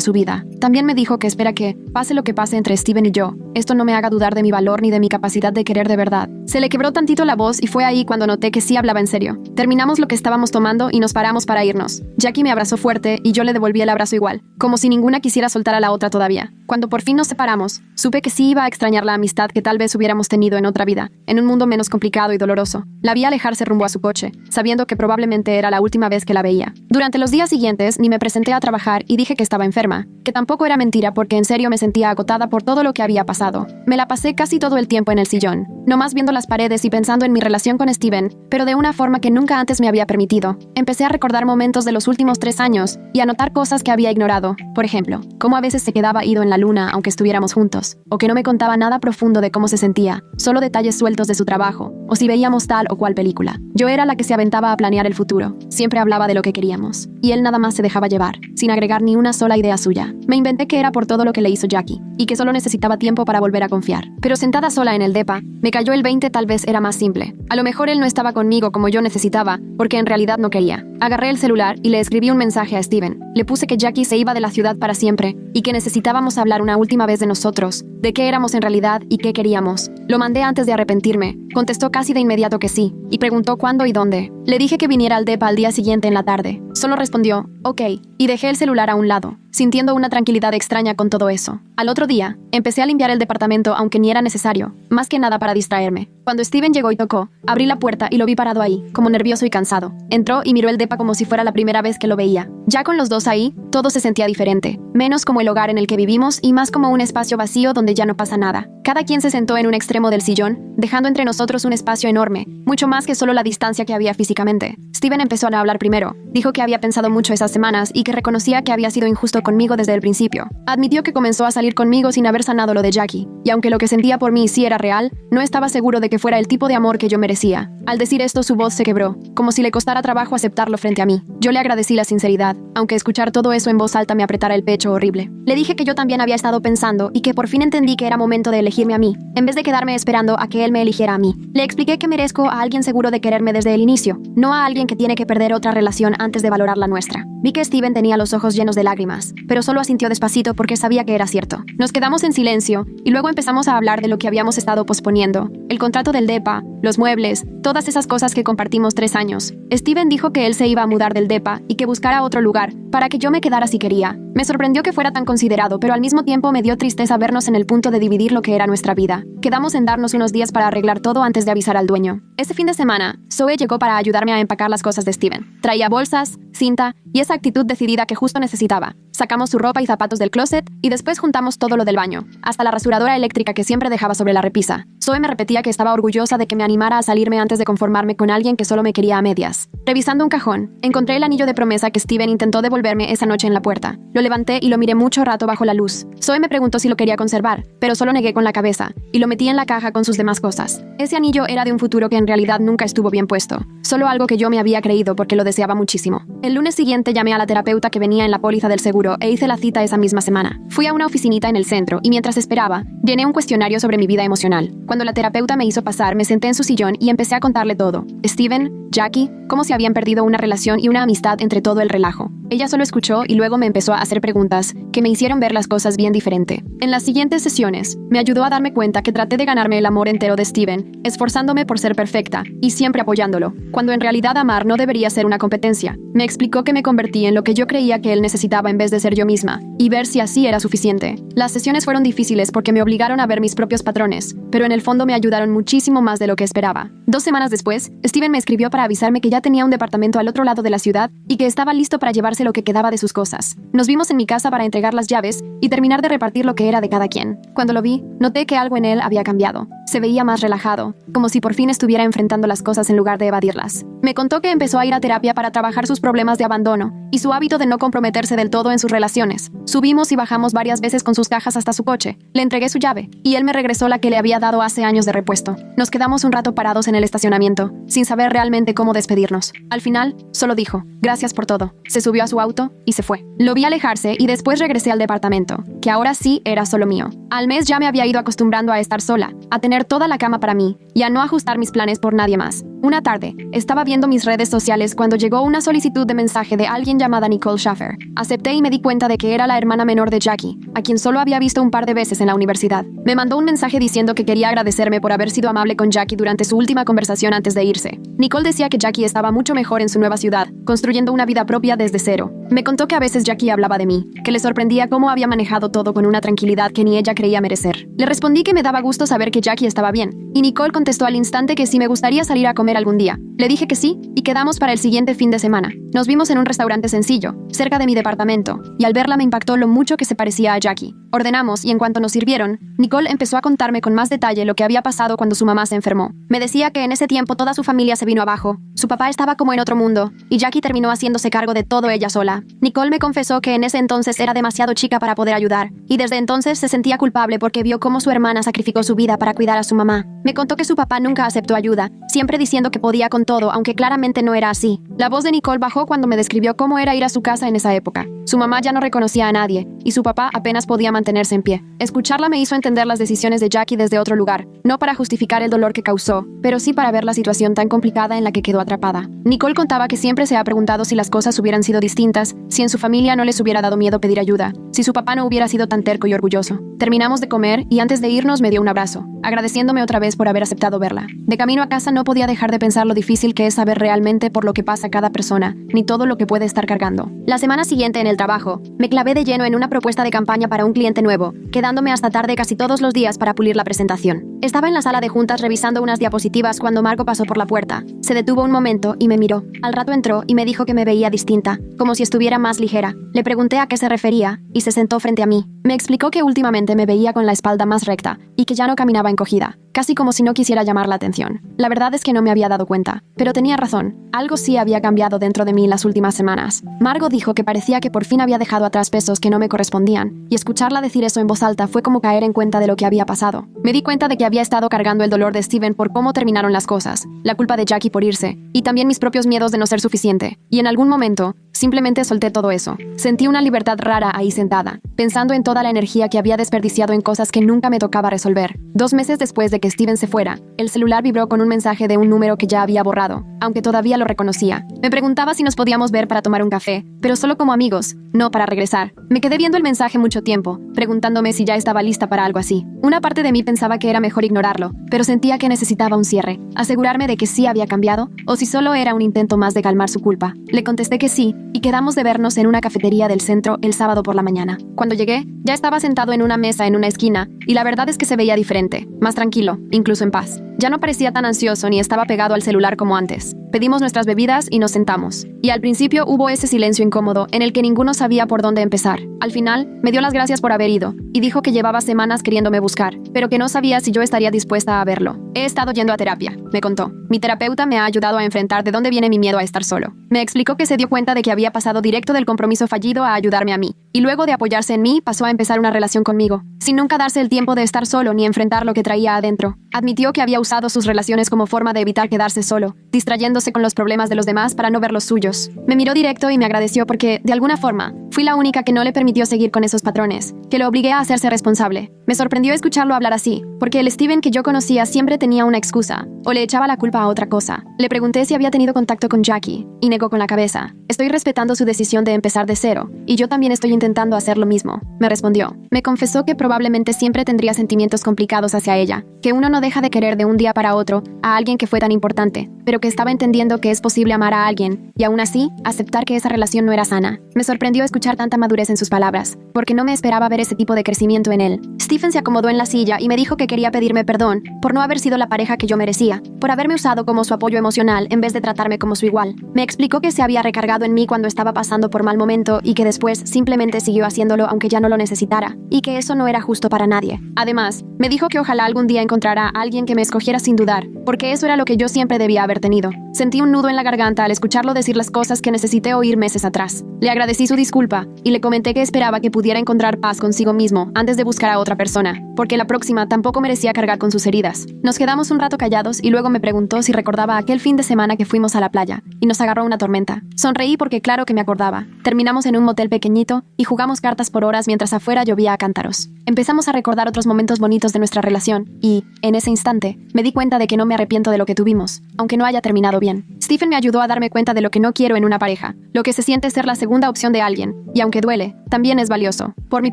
su vida. También me dijo que espera que, pase lo que pase entre Steven y yo, esto no me haga dudar de mi valor ni de mi capacidad de querer de verdad. Se le quebró tantito la voz y fue ahí cuando noté que sí hablaba en serio. Terminamos lo que estábamos tomando y nos paramos para irnos. Jackie me abrazó fuerte y yo le devolví el abrazo igual, como si ninguna quisiera soltar a la otra todavía. Cuando por fin nos separamos, supe que sí iba a extrañar la amistad que tal vez hubiéramos tenido en otra vida, en un mundo menos complicado y doloroso. La vi alejarse rumbo a su coche, sabiendo que probablemente era la última vez que la veía. Durante los días siguientes ni me presenté a trabajar y dije que estaba enferma, que tampoco era mentira porque en serio me sentía agotada por todo lo que había pasado. Me la pasé casi todo el tiempo en el sillón, nomás viendo las paredes y pensando en mi relación con Steven, pero de una forma que nunca antes me había permitido. Empecé a recordar momentos de los últimos 3 años y a notar cosas que había ignorado. Por ejemplo, cómo a veces se quedaba ido en la luna aunque estuviéramos juntos, o que no me contaba nada profundo de cómo se sentía, solo detalles sueltos de su trabajo, o si veíamos tal o cual película. Yo era la que se aventaba a planear el futuro, siempre hablaba de lo que queríamos, y él nada más se dejaba llevar, sin agregar ni una sola idea suya. Me inventé que era por todo lo que le hizo Jackie, y que solo necesitaba tiempo para volver a confiar. Pero sentada sola en el depa, me cayó el 20, tal vez era más simple. A lo mejor él no estaba conmigo como yo necesitaba, porque en realidad no quería. Agarré el celular y le escribí un mensaje a Steven. Le puse que Jackie se iba de la ciudad para siempre, y que necesitábamos hablar una última vez de nosotros, de qué éramos en realidad y qué queríamos. Lo mandé antes de arrepentirme. Contestó casi de inmediato que sí, y preguntó cuándo y dónde. Le dije que viniera al depa al día siguiente en la tarde. Solo respondió, ok, y dejé el celular a un lado, sintiendo una tranquilidad extraña con todo eso. Al otro día, empecé a limpiar el departamento aunque ni era necesario, más que nada para distraerme. Cuando Steven llegó y tocó, abrí la puerta y lo vi parado ahí, como nervioso y cansado. Entró y miró el depa como si fuera la primera vez que lo veía. Ya con los dos ahí, todo se sentía diferente, menos como el hogar en el que vivimos y más como un espacio vacío donde ya no pasa nada. Cada quien se sentó en un extremo del sillón, dejando entre nosotros un espacio enorme, mucho más que solo la distancia que había físicamente. Steven empezó a hablar primero. Dijo que había pensado mucho esas semanas y que reconocía que había sido injusto conmigo desde el principio. Admitió que comenzó a salir conmigo sin haber sanado lo de Jackie, y aunque lo que sentía por mí sí era real, no estaba seguro de que fuera el tipo de amor que yo merecía. Al decir esto, su voz se quebró, como si le costara trabajo aceptarlo frente a mí. Yo le agradecí la sinceridad, aunque escuchar todo eso en voz alta me apretara el pecho horrible. Le dije que yo también había estado pensando y que por fin entendí que era momento de elegirme a mí, en vez de quedarme esperando a que él me eligiera a mí. Le expliqué que merezco a alguien seguro de quererme desde el inicio, no a alguien que tiene que perder otra relación antes de valorar la nuestra. Vi que Steven tenía los ojos llenos de lágrimas, pero solo asintió despacito porque sabía que era cierto. Nos quedamos en silencio y luego empezamos a hablar de lo que habíamos estado posponiendo, el contrato del depa, los muebles, todas esas cosas que compartimos 3 años. Steven dijo que él se iba a mudar del depa y que buscara otro lugar para que yo me quedara si quería. Me sorprendió que fuera tan considerado, pero al mismo tiempo me dio tristeza vernos en el punto de dividir lo que era nuestra vida. Quedamos en darnos unos días para arreglar todo antes de avisar al dueño. Ese fin de semana, Zoe llegó para ayudarme a empacar las cosas de Steven. Traía bolsas, cinta y esa actitud decidida que justo necesitaba. Sacamos su ropa y zapatos del closet y después juntamos todo lo del baño, hasta la rasuradora eléctrica que siempre dejaba sobre la repisa. Zoe me repetía que estaba orgullosa de que me animara a salirme antes de conformarme con alguien que solo me quería a medias. Revisando un cajón, encontré el anillo de promesa que Steven intentó devolverme esa noche en la puerta. Lo levanté y lo miré mucho rato bajo la luz. Zoe me preguntó si lo quería conservar, pero solo negué con la cabeza y lo metí en la caja con sus demás cosas. Ese anillo era de un futuro que en realidad nunca estuvo bien puesto, solo algo que yo me había creído porque lo deseaba muchísimo. El lunes siguiente llamé a la terapeuta que venía en la póliza del seguro e hice la cita esa misma semana. Fui a una oficinita en el centro y mientras esperaba, llené un cuestionario sobre mi vida emocional. Cuando la terapeuta me hizo pasar, me senté en su sillón y empecé a contarle todo. Steven, Jackie, cómo se habían perdido una relación y una amistad entre todo el relajo. Ella solo escuchó y luego me empezó a hacer preguntas que me hicieron ver las cosas bien diferente. En las siguientes sesiones, me ayudó a darme cuenta que traté de ganarme el amor entero de Steven, esforzándome por ser perfecta y siempre apoyándolo, cuando en realidad amar no debería ser una competencia. Me explicó que me convertí en lo que yo creía que él necesitaba en vez de ser yo misma, y ver si así era suficiente. Las sesiones fueron difíciles porque me obligaron a ver mis propios patrones, pero en el fondo me ayudaron muchísimo más de lo que esperaba. 2 semanas después, Steven me escribió para avisarme que ya tenía un departamento al otro lado de la ciudad y que estaba listo para llevarse lo que quedaba de sus cosas. Nos vimos en mi casa para entregar las llaves y terminar de repartir lo que era de cada quien. Cuando lo vi, noté que algo en él había cambiado. Se veía más relajado, como si por fin estuviera enfrentando las cosas en lugar de evadirlas. Me contó que empezó a ir a terapia para trabajar sus problemas de abandono y su hábito de no comprometerse del todo en sus relaciones. Subimos y bajamos varias veces con sus cajas hasta su coche. Le entregué su llave y él me regresó la que le había dado hace años de repuesto. Nos quedamos un rato parados en el estacionamiento, sin saber realmente cómo despedirnos. Al final, solo dijo, gracias por todo. Se subió a su auto y se fue. Lo vi alejarse y después regresé al departamento, que ahora sí era solo mío. Al mes ya me había ido acostumbrando a estar sola, a tener toda la cama para mí y a no ajustar mis planes por nadie más. Una tarde, estaba viendo mis redes sociales cuando llegó una solicitud de mensaje de alguien llamada Nicole Schaffer. Acepté y me di cuenta de que era la hermana menor de Jackie, a quien solo había visto un par de veces en la universidad. Me mandó un mensaje diciendo que quería agradecerme por haber sido amable con Jackie durante su última conversación antes de irse. Nicole decía que Jackie estaba mucho mejor en su nueva ciudad, construyendo una vida propia desde cero. Me contó que a veces Jackie hablaba de mí, que le sorprendía cómo había manejado todo con una tranquilidad que ni ella creía merecer. Le respondí que me daba gusto saber que Jackie estaba bien, y Nicole contestó al instante que si me gustaría salir a comer algún día. Le dije que sí, y quedamos para el siguiente fin de semana. Nos vimos en un restaurante sencillo, cerca de mi departamento, y al verla me impactó lo mucho que se parecía a Jackie. Ordenamos, y en cuanto nos sirvieron, Nicole empezó a contarme con más detalle lo que había pasado cuando su mamá se enfermó. Me decía que en ese tiempo toda su familia se vino abajo, su papá estaba como en otro mundo, y Jackie terminó haciéndose cargo de todo ella sola. Nicole me confesó que en ese entonces era demasiado chica para poder ayudar, y desde entonces se sentía culpable porque vio cómo su hermana sacrificó su vida para cuidar a su mamá. Me contó que su papá nunca aceptó ayuda, siempre diciendo que podía con todo, aunque claramente no era así. La voz de Nicole bajó cuando me describió cómo era ir a su casa en esa época. Su mamá ya no reconocía a nadie, y su papá apenas podía mantenerse en pie. Escucharla me hizo entender las decisiones de Jackie desde otro lugar, no para justificar el dolor que causó, pero sí para ver la situación tan complicada en la que quedó atrapada. Nicole contaba que siempre se ha preguntado si las cosas hubieran sido distintas, si en su familia no les hubiera dado miedo pedir ayuda, si su papá no hubiera sido tan terco y orgulloso. Terminamos de comer y antes de irnos me dio un abrazo, agradeciéndome otra vez por haber aceptado verla. De camino a casa no podía dejar de pensar lo difícil que es saber realmente por lo que pasa cada persona, ni todo lo que puede estar cargando. La semana siguiente en el trabajo, me clavé de lleno en una propuesta de campaña para un cliente nuevo, quedándome hasta tarde casi todos los días para pulir la presentación. Estaba en la sala de juntas revisando unas diapositivas cuando Margo pasó por la puerta. Se detuvo un momento y me miró. Al rato entró y me dijo que me veía distinta, como si estuviera más ligera. Le pregunté a qué se refería y se sentó frente a mí. Me explicó que últimamente me veía con la espalda más recta y que ya no caminaba encogida, casi como si no quisiera llamar la atención. La verdad es que no me había dado cuenta, pero tenía razón. Algo sí había cambiado dentro de mí las últimas semanas. Margo dijo que parecía que por fin había dejado atrás pesos que no me correspondían, y escucharla decir eso en voz alta fue como caer en cuenta de lo que había pasado. Me di cuenta de que había estado cargando el dolor de Steven por cómo terminaron las cosas, la culpa de Jackie por irse, y también mis propios miedos de no ser suficiente. Y en algún momento, simplemente solté todo eso. Sentí una libertad rara ahí sentada, pensando en toda la energía que había desperdiciado en cosas que nunca me tocaba resolver. 2 meses después de que Steven se fuera, el celular vibró con un mensaje de un número que ya había borrado, aunque todavía lo reconocía. Me preguntaba si nos podíamos ver para tomar un café, pero solo como amigos, no para regresar. Me quedé viendo el mensaje mucho tiempo, preguntándome si ya estaba lista para algo así. Una parte de mí pensaba que era mejor ignorarlo, pero sentía que necesitaba un cierre, asegurarme de que sí había cambiado, o si solo era un intento más de calmar su culpa. Le contesté que sí, y quedamos de vernos en una cafetería del centro el sábado por la mañana. Cuando llegué, ya estaba sentado en una mesa en una esquina, y la verdad es que se veía diferente, más tranquilo, incluso en paz. Ya no parecía tan ansioso ni estaba pegado al celular como antes. Pedimos nuestras bebidas y nos sentamos. Y al principio hubo ese silencio incómodo en el que ninguno sabía por dónde empezar. Al final, me dio las gracias por haber ido y dijo que llevaba semanas queriéndome buscar, pero que no sabía si yo estaría dispuesta a verlo. He estado yendo a terapia, me contó. Mi terapeuta me ha ayudado a enfrentar de dónde viene mi miedo a estar solo. Me explicó que se dio cuenta de que había pasado directo del compromiso fallido a ayudarme a mí, y luego de apoyarse en mí pasó a empezar una relación conmigo, sin nunca darse el tiempo de estar solo ni enfrentar lo que traía adentro. Admitió que había usado sus relaciones como forma de evitar quedarse solo, distrayéndose con los problemas de los demás para no ver los suyos. Me miró directo y me agradeció porque, de alguna forma, fui la única que no le permitió seguir con esos patrones, que lo obligué a hacerse responsable. Me sorprendió escucharlo hablar así, porque el Steven que yo conocía siempre tenía una excusa, o le echaba la culpa a otra cosa. Le pregunté si había tenido contacto con Jackie, y negó con la cabeza. Estoy respetando su decisión de empezar de cero, y yo también estoy intentando hacer lo mismo, me respondió. Me confesó que probablemente siempre tendría sentimientos complicados hacia ella, que uno no deja de querer de un un día para otro a alguien que fue tan importante, pero que estaba entendiendo que es posible amar a alguien y aún así aceptar que esa relación no era sana. Me sorprendió escuchar tanta madurez en sus palabras, porque no me esperaba ver ese tipo de crecimiento en él. Stephen se acomodó en la silla y me dijo que quería pedirme perdón por no haber sido la pareja que yo merecía, por haberme usado como su apoyo emocional en vez de tratarme como su igual. Me explicó que se había recargado en mí cuando estaba pasando por mal momento y que después simplemente siguió haciéndolo aunque ya no lo necesitara, y que eso no era justo para nadie. Además, me dijo que ojalá algún día encontrara a alguien que me escogiera sin dudar, porque eso era lo que yo siempre debía haber tenido. Sentí un nudo en la garganta al escucharlo decir las cosas que necesité oír meses atrás. Le agradecí su disculpa y le comenté que esperaba que pudiera encontrar paz consigo mismo antes de buscar a otra persona, porque la próxima tampoco merecía cargar con sus heridas. Nos quedamos un rato callados y luego me preguntó si recordaba aquel fin de semana que fuimos a la playa y nos agarró una tormenta. Sonreí porque claro que me acordaba. Terminamos en un motel pequeñito y jugamos cartas por horas mientras afuera llovía a cántaros. Empezamos a recordar otros momentos bonitos de nuestra relación y, en ese instante, me di cuenta de que no me arrepiento de lo que tuvimos, aunque no haya terminado bien. Stephen me ayudó a darme cuenta de lo que no quiero en una pareja, lo que se siente ser la segunda opción de alguien, y aunque duele, también es valioso. Por mi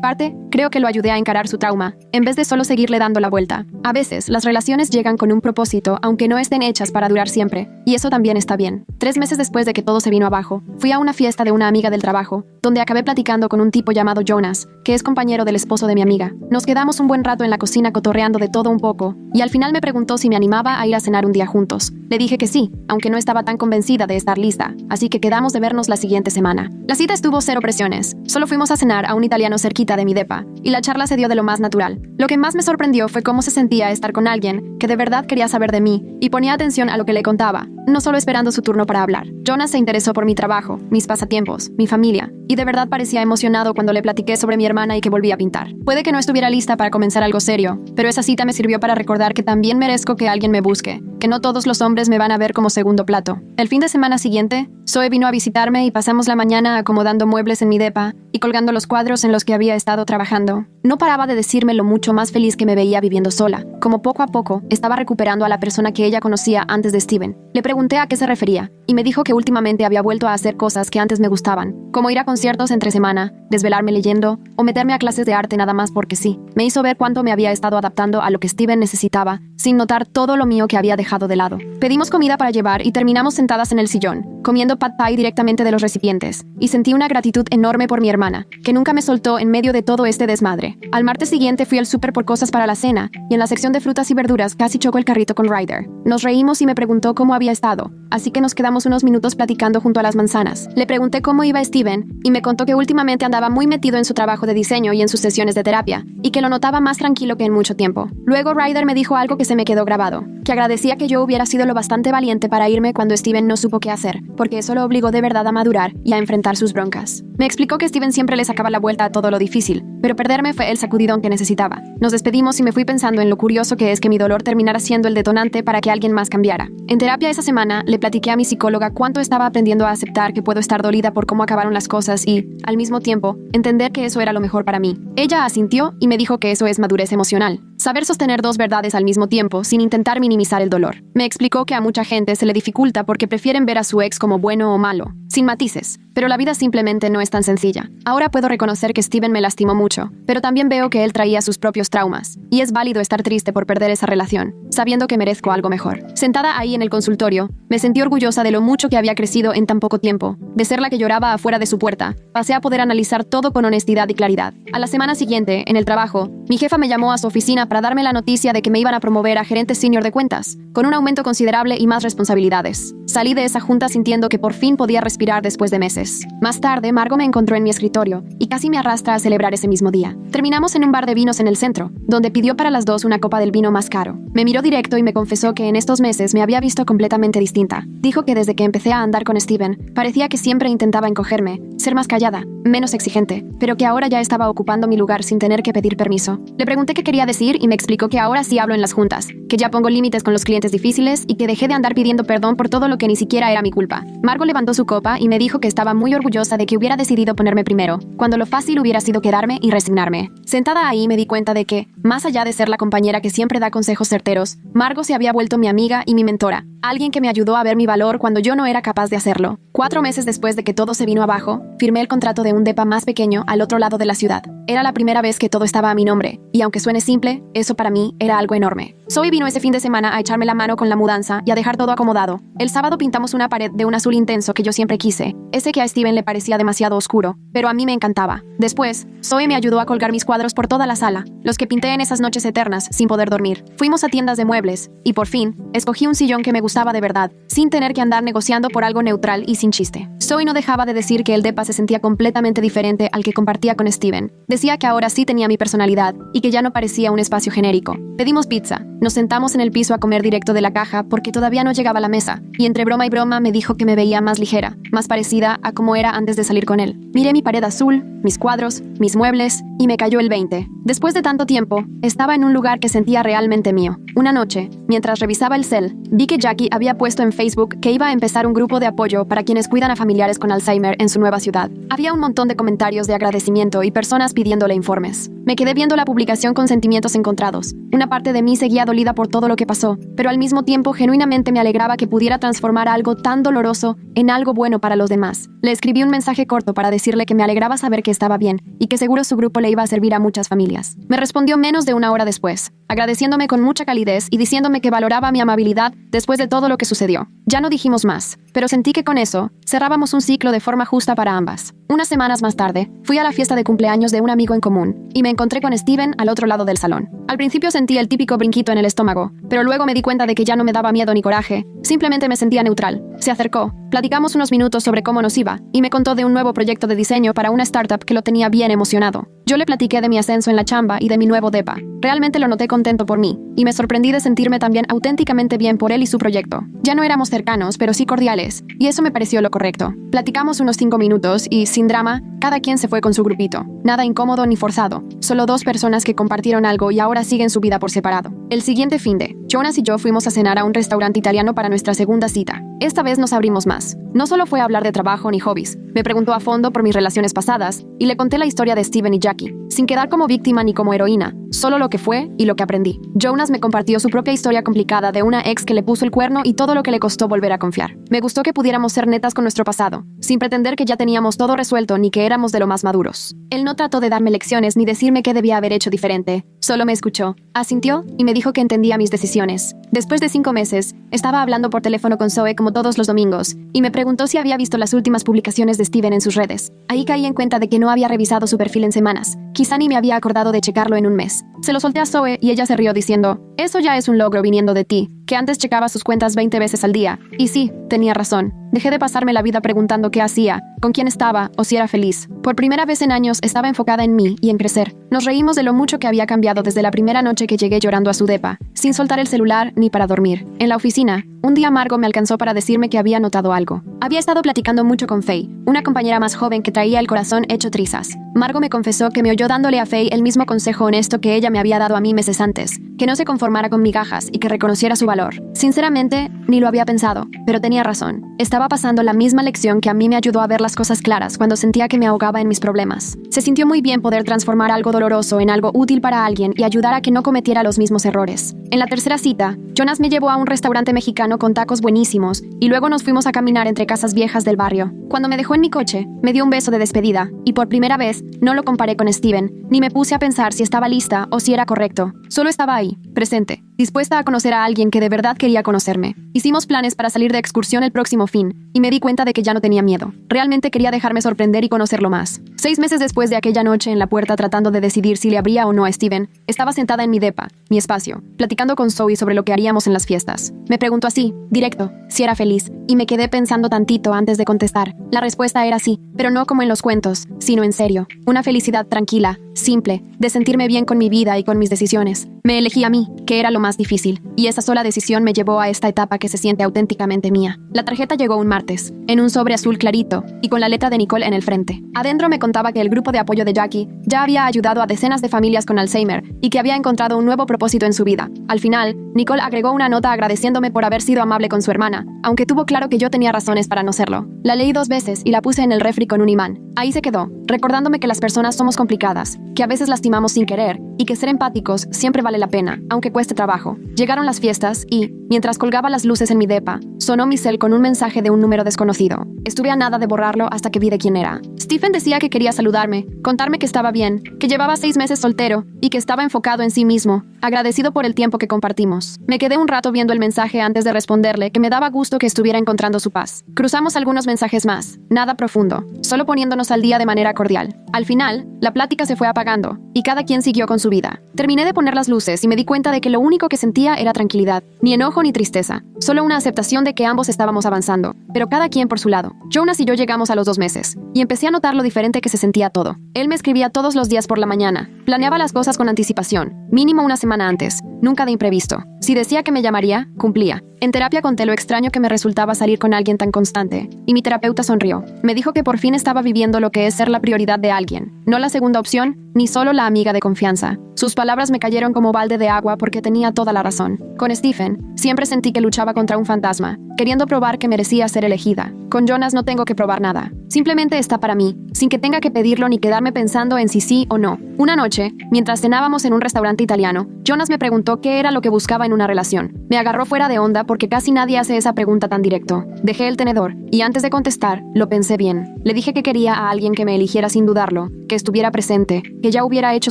parte, creo que lo ayudé a encarar su trauma, en vez de solo seguirle dando la vuelta. A veces, las relaciones llegan con un propósito, aunque no estén hechas para durar siempre, y eso también está bien. 3 meses después de que todo se vino abajo, fui a una fiesta de una amiga del trabajo, donde acabé platicando con un tipo llamado Jonas, que es compañero del esposo de mi amiga. Nos quedamos un buen rato en la cocina cotorreando de todo un poco, y al final me preguntó si me animaba a ir a cenar un día juntos. Le dije que sí, aunque no estaba tan convencida de estar lista, así que quedamos de vernos la siguiente semana. La cita estuvo cero presiones, solo fuimos a cenar a un italiano cerquita de mi depa, y la charla se dio de lo más natural. Lo que más me sorprendió fue cómo se sentía estar con alguien que de verdad quería saber de mí, y ponía atención a lo que le contaba, no solo esperando su turno para hablar. Jonas se interesó por mi trabajo, mis pasatiempos, mi familia, y de verdad parecía emocionado cuando le platiqué sobre mi hermana y que volví a pintar. Puede que no estuviera lista para comenzar algo serio, pero esa cita me sirvió para recordar que también merezco que alguien me busque, que no todos los hombres me van a ver como segundo plato. El fin de semana siguiente, Zoe vino a visitarme y pasamos la mañana acomodando muebles en mi depa y colgando los cuadros en los que había estado trabajando. No paraba de decirme lo mucho más feliz que me veía viviendo sola, como poco a poco estaba recuperando a la persona que ella conocía antes de Steven. Le pregunté a qué se refería, y me dijo que últimamente había vuelto a hacer cosas que antes me gustaban, como ir a conciertos entre semana, desvelarme leyendo, o meterme a clases de arte nada más porque sí. Me hizo ver cuánto me había estado adaptando a lo que Steven necesitaba, sin notar todo lo mío que había dejado de lado. Pedimos comida para llevar y terminamos sentadas en el sillón, comiendo pad thai directamente de los recipientes, y sentí una gratitud enorme por mi hermana, que nunca me soltó en medio de todo este desmadre. Al martes siguiente fui al súper por cosas para la cena, y en la sección de frutas y verduras casi chocó el carrito con Ryder. Nos reímos y me preguntó cómo había estado, así que nos quedamos unos minutos platicando junto a las manzanas. Le pregunté cómo iba Steven, y me contó que últimamente andaba muy metido en su trabajo de diseño y en sus sesiones de terapia, y que lo notaba más tranquilo que en mucho tiempo. Luego Ryder me dijo algo que se me quedó grabado, que agradecía que yo hubiera sido lo bastante valiente para irme cuando Steven no supo qué hacer, porque eso lo obligó de verdad a madurar y a enfrentar sus broncas. Me explicó que Steven siempre le sacaba la vuelta a todo lo difícil, pero perderme fue el sacudidón que necesitaba. Nos despedimos y me fui pensando en lo curioso que es que mi dolor terminara siendo el detonante para que alguien más cambiara. En terapia esa semana le platiqué a mi psicóloga cuánto estaba aprendiendo a aceptar que puedo estar dolida por cómo acabaron las cosas y, al mismo tiempo, entender que eso era lo mejor para mí. Ella asintió y me dijo que eso es madurez emocional. Saber sostener dos verdades al mismo tiempo sin intentar minimizar el dolor. Me explicó que a mucha gente se le dificulta porque prefieren ver a su ex como bueno o malo, sin matices, pero la vida simplemente no es tan sencilla. Ahora puedo reconocer que Steven me lastimó mucho, pero también veo que él traía sus propios traumas, y es válido estar triste por perder esa relación, sabiendo que merezco algo mejor. Sentada ahí en el consultorio, me sentí orgullosa de lo mucho que había crecido en tan poco tiempo. De ser la que lloraba afuera de su puerta, pasé a poder analizar todo con honestidad y claridad. A la semana siguiente, en el trabajo, mi jefa me llamó a su oficina para darme la noticia de que me iban a promover a gerente senior de cuentas, con un aumento considerable y más responsabilidades. Salí de esa junta sintiendo que por fin podía respirar después de meses. Más tarde, Margo me encontró en mi escritorio y casi me arrastra a celebrar ese mismo día. Terminamos en un bar de vinos en el centro, donde pidió para las dos una copa del vino más caro. Me miró directo y me confesó que en estos meses me había visto completamente distinta. Dijo que desde que empecé a andar con Steven, parecía que siempre intentaba encogerme, ser más callada, menos exigente, pero que ahora ya estaba ocupando mi lugar sin tener que pedir permiso. Le pregunté qué quería decir y me explicó que ahora sí hablo en las juntas, que ya pongo límites con los clientes difíciles y que dejé de andar pidiendo perdón por todo lo que ni siquiera era mi culpa. Margo levantó su copa y me dijo que estaba muy orgullosa de que hubiera decidido ponerme primero, cuando lo fácil hubiera sido quedarme y resignarme. Sentada ahí me di cuenta de que, más allá de ser la compañera que siempre da consejos certeros, Margo se había vuelto mi amiga y mi mentora, alguien que me ayudó a ver mi valor cuando yo no era capaz de hacerlo. 4 meses después de que todo se vino abajo, firmé el contrato de un depa más pequeño al otro lado de la ciudad. Era la primera vez que todo estaba a mi nombre, y aunque suene simple, eso para mí era algo enorme. Zoe vino ese fin de semana a echarme la mano con la mudanza y a dejar todo acomodado. El sábado pintamos una pared de un azul intenso que yo siempre quise, ese que a Steven le parecía demasiado oscuro, pero a mí me encantaba. Después, Zoe me ayudó a colgar mis cuadros por toda la sala, los que pinté en esas noches eternas sin poder dormir. Fuimos a tiendas de muebles y, por fin, escogí un sillón que me gustaba de verdad, sin tener que andar negociando por algo neutral y sin chiste. Zoe no dejaba de decir que el depa se sentía completamente diferente al que compartía con Steven. Decía que ahora sí tenía mi personalidad y que ya no parecía un espacio genérico. Pedimos pizza, nos sentamos en el piso a comer directo de la caja porque todavía no llegaba a la mesa, y entre broma y broma me dijo que me veía más ligera, más parecida a como era antes de salir con él. Miré mi pared azul, mis cuadros, mis muebles, y me cayó el 20. Después de tanto tiempo, estaba en un lugar que sentía realmente mío. Una noche, mientras revisaba el cel, vi que Jackie había puesto en Facebook que iba a empezar un grupo de apoyo para quienes cuidan a familiares con Alzheimer en su nueva ciudad. Había un montón de comentarios de agradecimiento y personas pidiéndole informes. Me quedé viendo la publicación con sentimientos encontrados. Una parte de mí seguía dolida por todo lo que pasó, pero al mismo tiempo genuinamente me alegraba que pudiera transformar algo tan doloroso en algo bueno para los demás. Le escribí un mensaje corto para decirle que me alegraba saber que estaba bien y que seguro su grupo le iba a servir a muchas familias. Me respondió menos de una hora después, agradeciéndome con mucha calidez y diciéndome que valoraba mi amabilidad después de todo lo que sucedió. Ya no dijimos más, pero sentí que con eso cerrábamos un ciclo de forma justa para ambas. Unas semanas más tarde, fui a la fiesta de cumpleaños de un amigo en común y me encontré con Steven al otro lado del salón. Al principio sentí el típico brinquito en el estómago, pero luego me di cuenta de que ya no me daba miedo ni coraje, simplemente me sentía neutral. Se acercó, platicamos unos minutos sobre cómo nos iba y me contó de un nuevo proyecto de diseño para una startup que lo tenía bien emocionado. Yo le platiqué de mi ascenso en la chamba y de mi nuevo depa. Realmente lo noté contento por mí y me sorprendí de sentirme también auténticamente bien por él y su proyecto. Ya no éramos cercanos, pero sí cordiales, y eso me pareció lo correcto. Platicamos unos 5 minutos y, sin drama, cada quien se fue con su grupito. Nada incómodo ni forzado, solo 2 personas que compartieron algo y ahora siguen su vida por separado. El siguiente finde, Jonas y yo fuimos a cenar a un restaurante italiano para nuestra segunda cita. Esta vez nos abrimos más. No solo fue a hablar de trabajo ni hobbies, me preguntó a fondo por mis relaciones pasadas y le conté la historia de Steven y Jackie, sin quedar como víctima ni como heroína, solo lo que fue y lo que aprendí. Jonas me compartió su propia historia complicada de una ex que le puso el cuerno y todo lo que le costó volver a confiar. Me gustó que pudiéramos ser netas con nuestro pasado, sin pretender que ya teníamos todo resuelto ni que éramos de lo más maduros. Él no trató de darme lecciones ni decirme qué debía haber hecho diferente, solo me escuchó, asintió y me dijo que entendía mis decisiones. Después de 5 meses, estaba hablando por teléfono con Zoe como todos los domingos, y me preguntó si había visto las últimas publicaciones de Steven en sus redes. Ahí caí en cuenta de que no había revisado su perfil en semanas, quizá ni me había acordado de checarlo en un mes. Se lo solté a Zoe y ella se rió diciendo, eso ya es un logro viniendo de ti, que antes checaba sus cuentas 20 veces al día. Y sí, tenía razón. Dejé de pasarme la vida preguntando qué hacía, con quién estaba o si era feliz. Por primera vez en años estaba enfocada en mí y en crecer. Nos reímos de lo mucho que había cambiado desde la primera noche que llegué llorando a su depa, sin soltar el celular ni para dormir. En la oficina, un día Margo me alcanzó para decirme que había notado algo. Había estado platicando mucho con Faye, una compañera más joven que traía el corazón hecho trizas. Margo me confesó que me oyó dándole a Faye el mismo consejo honesto que ella me había dado a mí meses antes, que no se conformara con migajas y que reconociera su valor. Sinceramente, ni lo había pensado, pero tenía razón. Estaba pasando la misma lección que a mí me ayudó a ver las cosas claras cuando sentía que me ahogaba en mis problemas. Se sintió muy bien poder transformar algo doloroso en algo útil para alguien y ayudar a que no cometiera los mismos errores. En la tercera cita, Jonas me llevó a un restaurante mexicano con tacos buenísimos y luego nos fuimos a caminar entre casas viejas del barrio. Cuando me dejó en mi coche, me dio un beso de despedida y por primera vez no lo comparé con Steven, ni me puse a pensar si estaba lista o si era correcto. Solo estaba ahí, presente, dispuesta a conocer a alguien que de verdad quería conocerme. Hicimos planes para salir de excursión el próximo fin y me di cuenta de que ya no tenía miedo. Realmente quería dejarme sorprender y conocerlo más. 6 meses después de aquella noche en la puerta tratando de decidir si le abría o no a Steven, estaba sentada en mi depa, mi espacio, platicando con Zoe sobre lo que haríamos en las fiestas. Me preguntó así, directo, si era feliz, y me quedé pensando tantito antes de contestar. La respuesta era sí, pero no como en los cuentos, sino en serio. Una felicidad tranquila, simple, de sentirme bien con mi vida y con mis decisiones. Me elegí a mí, que era lo más difícil, y esa sola decisión me llevó a esta etapa que se siente auténticamente mía. La tarjeta llegó un martes, en un sobre azul clarito, y con la letra de Nicole en el frente. Adentro me contaba que el grupo de apoyo de Jackie ya había ayudado a decenas de familias con Alzheimer y que había encontrado un nuevo propósito en su vida. Al final, Nicole agregó una nota agradeciéndome por haber sido amable con su hermana, aunque tuvo claro que yo tenía razones para no serlo. La leí 2 veces y la puse en el refri con un imán. Ahí se quedó, recordándome que las personas somos complicadas, que a veces lastimamos sin querer y que ser empáticos siempre vale la pena, aunque cueste trabajo. Llegaron las fiestas y, mientras colgaba las luces en mi depa, sonó mi cel con un mensaje de un número desconocido. Estuve a nada de borrarlo hasta que vi de quién era. Stephen decía que quería saludarme, contarme que estaba bien, que llevaba 6 meses soltero y que estaba enfocado en sí mismo, agradecido por el tiempo que compartimos. Me quedé un rato viendo el mensaje antes de responderle que me daba gusto que estuviera encontrando su paz. Cruzamos algunos mensajes más, nada profundo, solo poniéndonos al día de manera cordial. Al final, la plática se fue apagando y cada quien siguió con su vida. Terminé de poner las luces y me di cuenta de que lo único que sentía era tranquilidad, ni enojo ni tristeza, solo una aceptación de que ambos estábamos avanzando, pero cada quien por su lado. Jonas y yo llegamos a los 2 meses y empecé a notar lo diferente que se sentía todo. Él me escribía todos los días por la mañana, planeaba las cosas con anticipación, mínimo una semana antes, nunca de imprevisto. Si decía que me llamaría, cumplía. En terapia conté lo extraño que me resultaba salir con alguien tan constante, y mi terapeuta sonrió. Me dijo que por fin estaba viviendo lo que es ser la prioridad de alguien, no la segunda opción, ni solo la amiga de confianza. Sus palabras me cayeron como balde de agua porque tenía toda la razón. Con Stephen, siempre sentí que luchaba contra un fantasma, queriendo probar que merecía ser elegida. Con Jonas no tengo que probar nada. Simplemente está para mí, sin que tenga que pedirlo ni quedarme pensando en si sí o no. Una noche, mientras cenábamos en un restaurante italiano, Jonas me preguntó qué era lo que buscaba en una relación. Me agarró fuera de onda porque casi nadie hace esa pregunta tan directo. Dejé el tenedor, y antes de contestar, lo pensé bien. Le dije que quería a alguien que me eligiera sin dudarlo, que estuviera presente, que ya hubiera hecho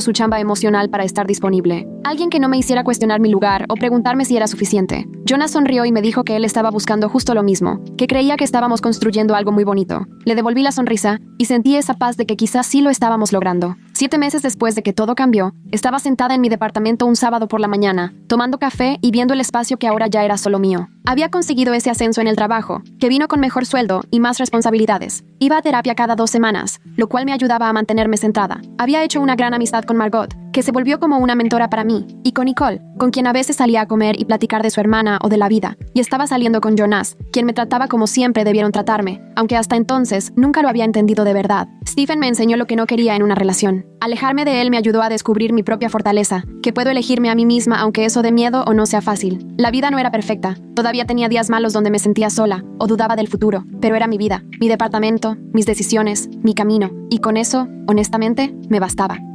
su chamba emocional para estar disponible. Alguien que no me hiciera cuestionar mi lugar o preguntarme si era suficiente. Jonas sonrió y me dijo que él estaba buscando justo lo mismo, que creía que estábamos construyendo algo muy bonito. Le devolví la sonrisa y sentí esa paz de que quizás sí lo estábamos logrando. 7 meses después de que todo cambió, estaba sentada en mi departamento un sábado por la mañana, tomando café y viendo el espacio que ahora ya era solo mío. Había conseguido ese ascenso en el trabajo, que vino con mejor sueldo y más responsabilidades. Iba a terapia cada 2 semanas, lo cual me ayudaba a mantenerme centrada. Había hecho una gran amistad con Margot, que se volvió como una mentora para mí, y con Nicole, con quien a veces salía a comer y platicar de su hermana o de la vida. Y estaba saliendo con Jonas, quien me trataba como siempre debieron tratarme, aunque hasta entonces nunca lo había entendido de verdad. Stephen me enseñó lo que no quería en una relación. Alejarme de él me ayudó a descubrir mi propia fortaleza, que puedo elegirme a mí misma aunque eso dé miedo o no sea fácil. La vida no era perfecta, todavía tenía días malos donde me sentía sola o dudaba del futuro, pero era mi vida, mi departamento, mis decisiones, mi camino, y con eso, honestamente, me bastaba.